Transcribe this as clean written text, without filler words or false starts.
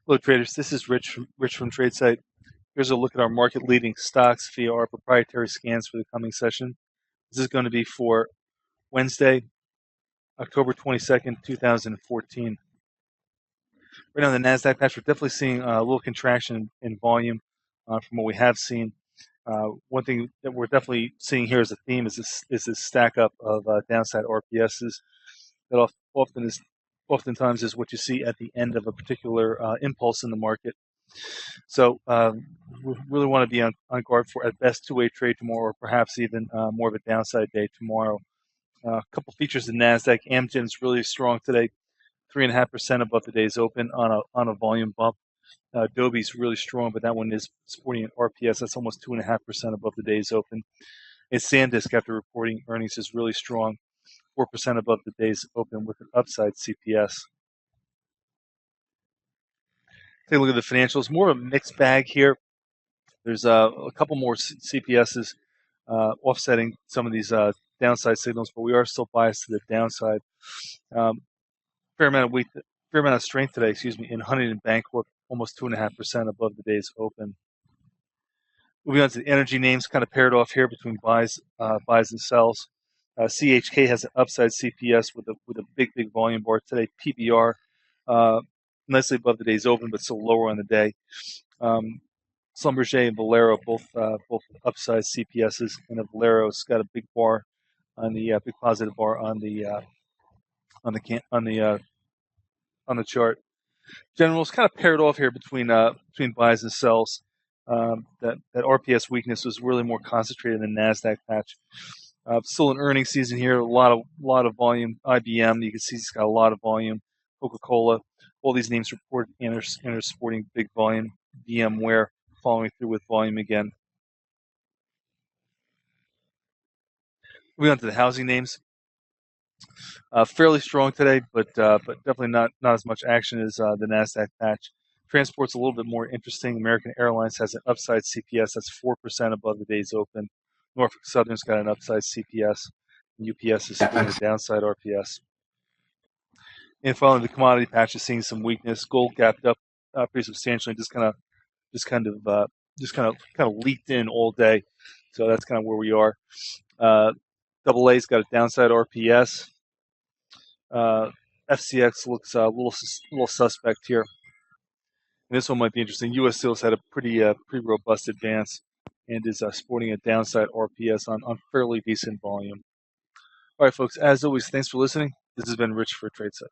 Hello traders, this is Rich from tradesight. Here's a look at our market leading stocks via our proprietary scans for the coming session. This is going to be for Wednesday, October 22nd, 2014. Right now in the NASDAQ patch, we're definitely seeing a little contraction in volume from what we have seen. One thing that we're definitely seeing here as a theme is this stack up of downside RPSs that oftentimes is what you see at the end of a particular impulse in the market. So we really want to be on guard for, at best, two-way trade tomorrow, or perhaps even more of a downside day tomorrow. A couple features in NASDAQ. Amgen's really strong today, 3.5% above the day's open on a volume bump. Adobe's really strong, but that one is sporting an RPS that's almost 2.5% above the day's open. And SanDisk, after reporting earnings, is really strong, 4% above the day's open with an upside CPS. Take a look at the financials. More of a mixed bag here. There's a couple more CPSs offsetting some of these downside signals, but we are still biased to the downside. Fair amount of strength today, in Huntington Bancorp, almost 2.5% above the day's open. Moving on to the energy names, kind of paired off here between buys and sells. CHK has an upside CPS with a big volume bar today. PBR nicely above the day's open, but still lower on the day. Schlumberger and Valero both upside CPSs, and Valero's got a big bar on the big positive bar on the chart. General's kind of paired off here between buys and sells. That RPS weakness was really more concentrated in the NASDAQ patch. Still an earnings season here. A lot of volume. IBM, you can see it's got a lot of volume. Coca-Cola, all these names reported and are sporting big volume. VMware following through with volume again. Moving on to the housing names. Fairly strong today, but definitely not as much action as the NASDAQ patch. Transport's a little bit more interesting. American Airlines has an upside CPS that's 4% above the day's open. Norfolk Southern's got an upside CPS. And UPS is sporting a downside RPS. And finally, the commodity patch is seeing some weakness. Gold gapped up pretty substantially, just kind of leaked in all day. So that's kind of where we are. AA's got a downside RPS. FCX looks a little suspect here. And this one might be interesting. U.S. Steel's had a pretty robust advance and is sporting a downside RPS on fairly decent volume. All right, folks. As always, thanks for listening. This has been Rich for tradesight.